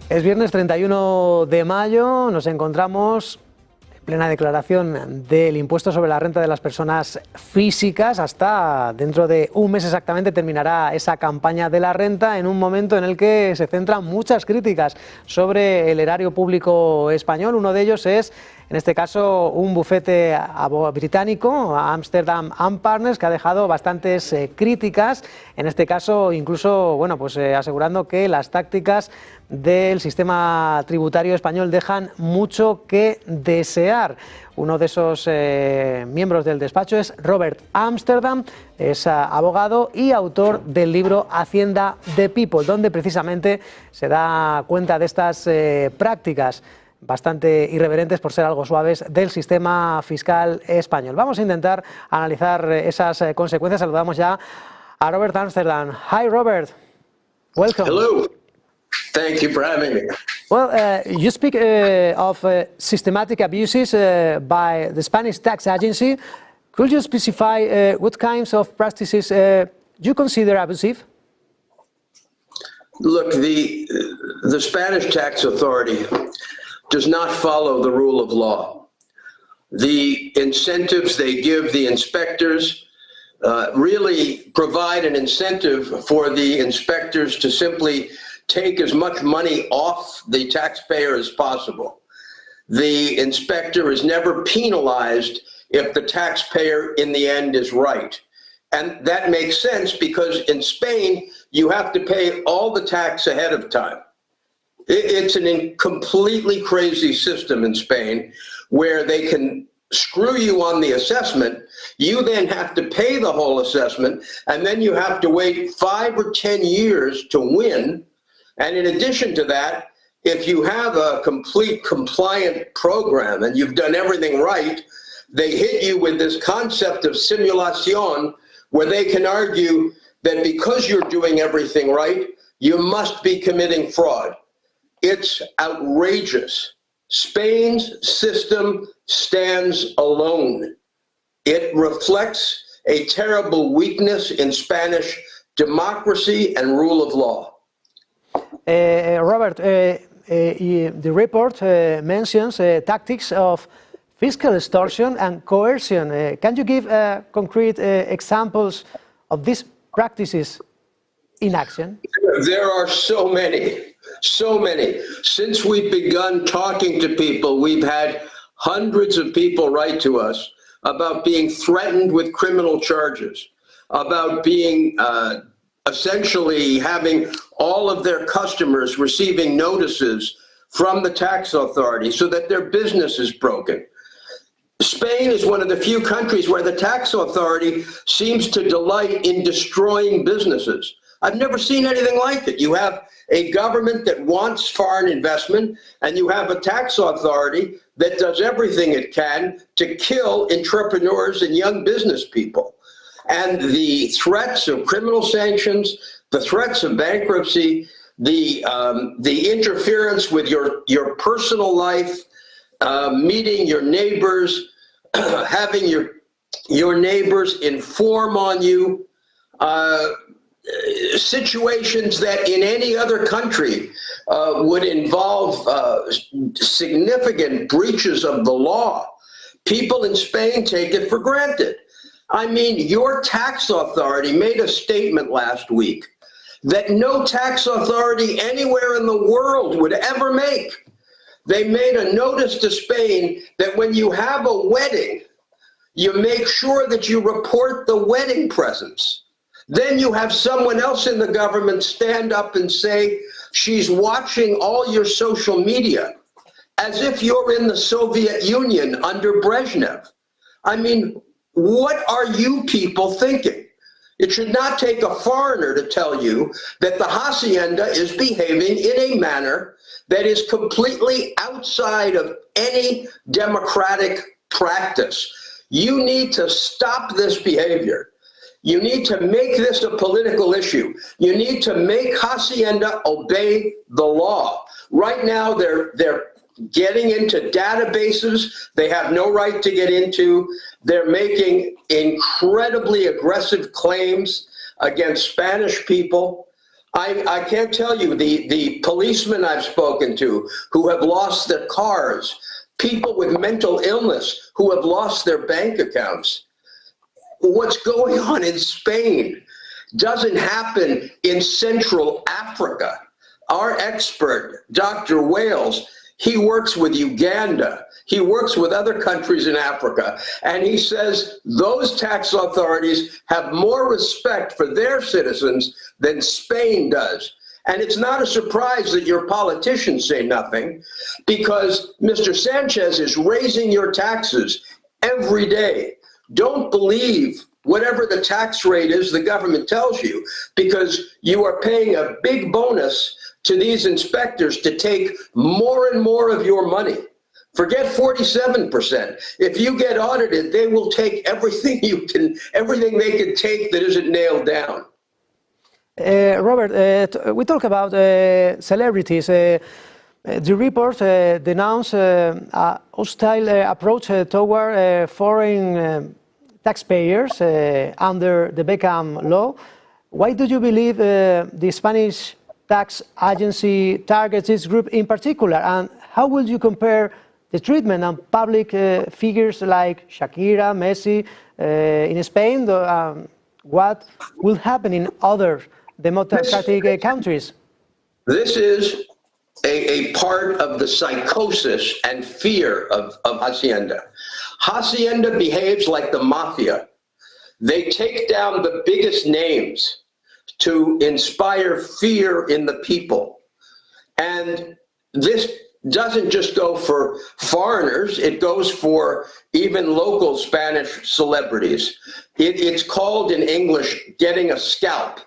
Es viernes 31 de mayo, nos encontramos en plena declaración del impuesto sobre la renta de las personas físicas. Hasta dentro de un mes exactamente terminará esa campaña de la renta, en un momento en el que se centran muchas críticas sobre el erario público español. Uno de ellos es, en este caso, un bufete británico, Amsterdam Partners, que ha dejado bastantes críticas, en este caso incluso asegurando que las tácticas del sistema tributario español dejan mucho que desear. Uno de esos miembros del despacho es Robert Amsterdam, es abogado y autor del libro Hacienda The People, donde precisamente se da cuenta de estas prácticas bastante irreverentes, por ser algo suaves, del sistema fiscal español. Vamos a intentar analizar esas consecuencias. Saludamos ya a Robert Amsterdam. Hi, Robert. Welcome. Hello. Thank you for having me. Well, you speak of systematic abuses by the Spanish tax agency. Could you specify what kinds of practices you consider abusive? Look, the Spanish tax authority does not follow the rule of law. The incentives they give the inspectors really provide an incentive for the inspectors to simply take as much money off the taxpayer as possible. The inspector is never penalized if the taxpayer in the end is right. And that makes sense because in Spain, you have to pay all the tax ahead of time. It's a completely crazy system in Spain where they can screw you on the assessment. You then have to pay the whole assessment, and then you have to wait 5 or 10 years to win. And in addition to that, if you have a complete compliant program and you've done everything right, they hit you with this concept of simulación, where they can argue that because you're doing everything right, you must be committing fraud. It's outrageous. Spain's system stands alone. It reflects a terrible weakness in Spanish democracy and rule of law. Robert, the report mentions tactics of fiscal extortion and coercion. Can you give concrete examples of these practices in action? There are so many. So many. Since we've begun talking to people, we've had hundreds of people write to us about being threatened with criminal charges, about being essentially having all of their customers receiving notices from the tax authority so that their business is broken. Spain is one of the few countries where the tax authority seems to delight in destroying businesses. I've never seen anything like it. You have a government that wants foreign investment, and you have a tax authority that does everything it can to kill entrepreneurs and young business people. And the threats of criminal sanctions, the threats of bankruptcy, the interference with your personal life, meeting your neighbors, having your neighbors inform on you, situations that in any other country would involve significant breaches of the law. People in Spain take it for granted. I mean, your tax authority made a statement last week that no tax authority anywhere in the world would ever make. They made a notice to Spain that when you have a wedding, you make sure that you report the wedding presents. Then you have someone else in the government stand up and say, she's watching all your social media, as if you're in the Soviet Union under Brezhnev. I mean, what are you people thinking? It should not take a foreigner to tell you that the Hacienda is behaving in a manner that is completely outside of any democratic practice. You need to stop this behavior. You need to make this a political issue. You need to make Hacienda obey the law. Right now, they're getting into databases they have no right to get into. They're making incredibly aggressive claims against Spanish people. I can't tell you the policemen I've spoken to who have lost their cars, people with mental illness who have lost their bank accounts. What's going on in Spain doesn't happen in Central Africa. Our expert, Dr. Wales, he works with Uganda. He works with other countries in Africa, and he says those tax authorities have more respect for their citizens than Spain does. And it's not a surprise that your politicians say nothing, because Mr. Sanchez is raising your taxes every day. Don't believe whatever the tax rate is the government tells you, because you are paying a big bonus to these inspectors to take more and more of your money. Forget 47%. If you get audited, they will take everything everything they can take that isn't nailed down. Robert, we talk about celebrities. The report denounced a hostile approach toward foreign taxpayers under the Beckham law. Why do you believe the Spanish tax agency targets this group in particular, and how will you compare the treatment on public figures like Shakira, Messi in Spain? What will happen in other democratic countries? This is a part of the psychosis and fear of Hacienda. Hacienda behaves like the mafia. They take down the biggest names to inspire fear in the people. And this doesn't just go for foreigners, it goes for even local Spanish celebrities. It's called in English getting a scalp.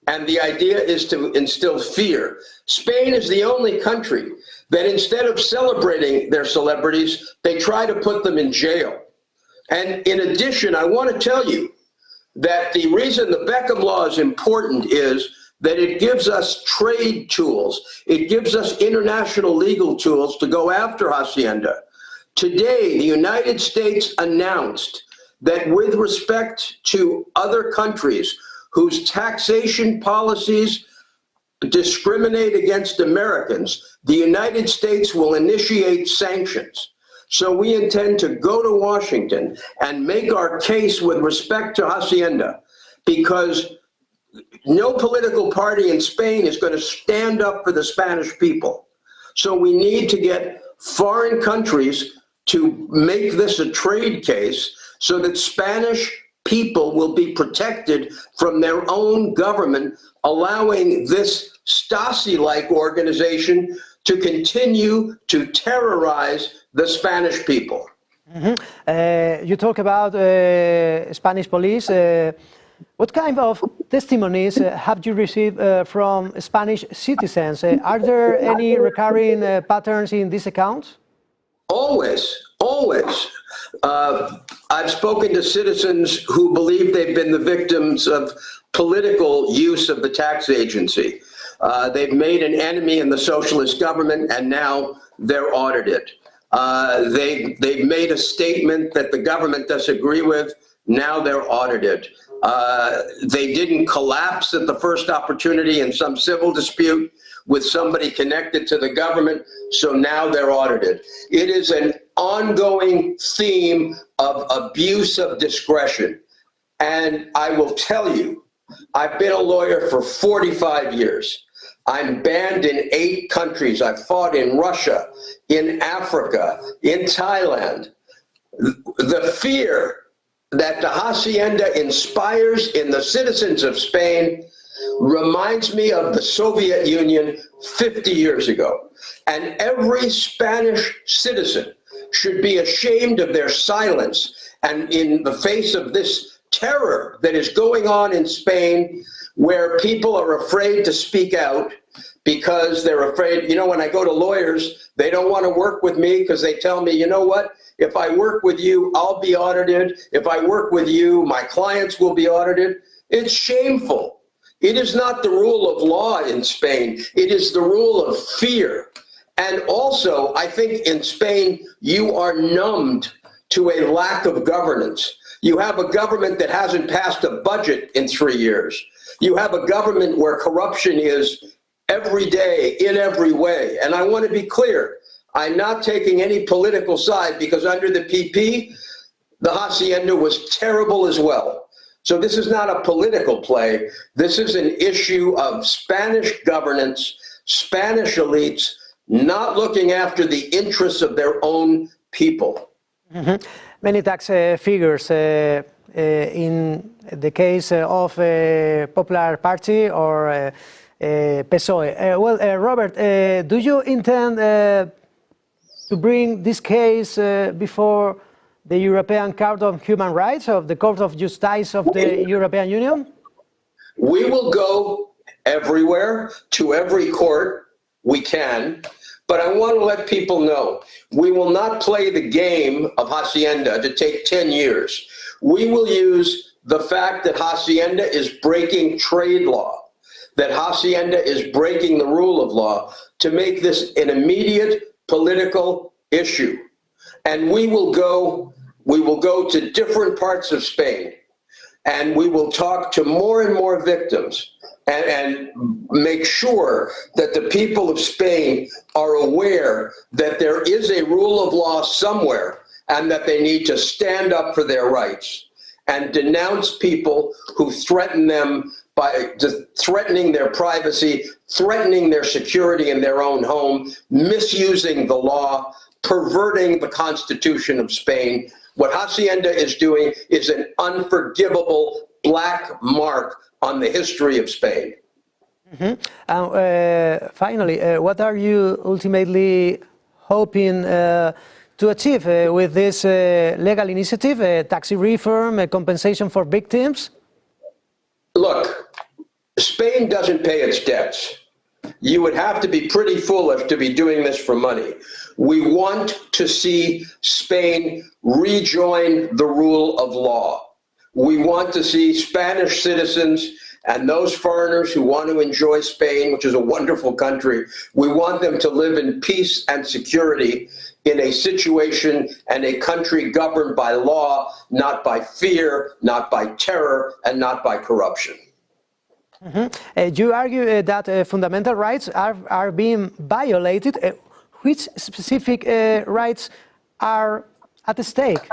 And the idea is to instill fear. Spain is the only country that instead of celebrating their celebrities, they try to put them in jail. And in addition, I want to tell you that the reason the Beckham law is important is that it gives us trade tools. It gives us international legal tools to go after Hacienda. Today, the United States announced that with respect to other countries whose taxation policies discriminate against Americans, the United States will initiate sanctions. So we intend to go to Washington and make our case with respect to Hacienda, because no political party in Spain is going to stand up for the Spanish people. So we need to get foreign countries to make this a trade case so that Spanish people will be protected from their own government, allowing this Stasi-like organization to continue to terrorize the Spanish people. Mm-hmm. You talk about Spanish police. What kind of testimonies have you received from Spanish citizens? Are there any recurring patterns in these accounts? Always, always. I've spoken to citizens who believe they've been the victims of political use of the tax agency. They've made an enemy in the socialist government, and now they're audited. They've made a statement that the government doesn't agree with. Now they're audited. They didn't collapse at the first opportunity in some civil dispute with somebody connected to the government, so now they're audited. It is an ongoing theme of abuse of discretion. And I will tell you, I've been a lawyer for 45 years. I'm banned in 8 countries. I've fought in Russia, in Africa, in Thailand. The fear that the Hacienda inspires in the citizens of Spain reminds me of the Soviet Union 50 years ago. And every Spanish citizen should be ashamed of their silence, and in the face of this terror that is going on in Spain, where people are afraid to speak out because they're afraid, you know, when I go to lawyers, they don't want to work with me because they tell me, you know what, if I work with you, I'll be audited. If I work with you, my clients will be audited. It's shameful. It is not the rule of law in Spain. It is the rule of fear. And also, I think in Spain, you are numbed to a lack of governance. You have a government that hasn't passed a budget in 3 years. You have a government where corruption is every day, in every way. And I want to be clear, I'm not taking any political side because under the PP, the Hacienda was terrible as well. So this is not a political play. This is an issue of Spanish governance, Spanish elites not looking after the interests of their own people. Mm-hmm. Many tax figures in the case of Popular Party or PSOE. Robert, do you intend to bring this case before the European Court of Human Rights, of the Court of Justice of the European Union? We will go everywhere, to every court we can, but I want to let people know, we will not play the game of Hacienda to take 10 years. We will use the fact that Hacienda is breaking trade law, that Hacienda is breaking the rule of law, to make this an immediate political issue. And we will go to different parts of Spain, and we will talk to more and more victims and make sure that the people of Spain are aware that there is a rule of law somewhere and that they need to stand up for their rights and denounce people who threaten them by threatening their privacy, threatening their security in their own home, misusing the law, perverting the Constitution of Spain. What Hacienda is doing is an unforgivable black mark on the history of Spain. Mm-hmm. Finally, what are you ultimately hoping to achieve with this legal initiative, tax reform, compensation for victims? Look, Spain doesn't pay its debts. You would have to be pretty foolish to be doing this for money. We want to see Spain rejoin the rule of law. We want to see Spanish citizens and those foreigners who want to enjoy Spain, which is a wonderful country, we want them to live in peace and security in a situation and a country governed by law, not by fear, not by terror, and not by corruption. Mm-hmm. You argue that fundamental rights are being violated. Which specific rights are at stake?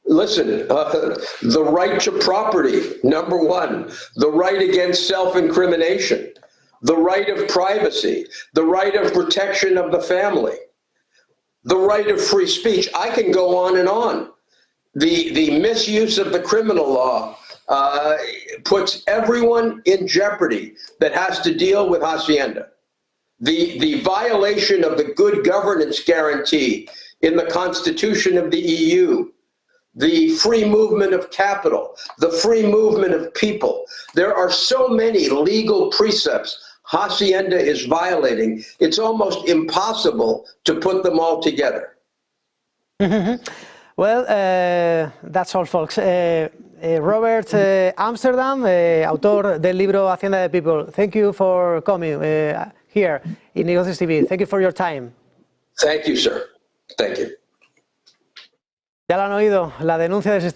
Listen, the right to property, number one, the right against self-incrimination, the right of privacy, the right of protection of the family, the right of free speech. I can go on and on. The misuse of the criminal law puts everyone in jeopardy that has to deal with Hacienda. The violation of the good governance guarantee in the Constitution of the EU, the free movement of capital, the free movement of people. There are so many legal precepts Hacienda is violating, it's almost impossible to put them all together. Well, that's all, folks. Robert Amsterdam, autor del libro Hacienda The People. Thank you for coming here in Negocios TV. Thank you for your time. Thank you, sir. Thank you. Ya lo han oído, la denuncia del sistema.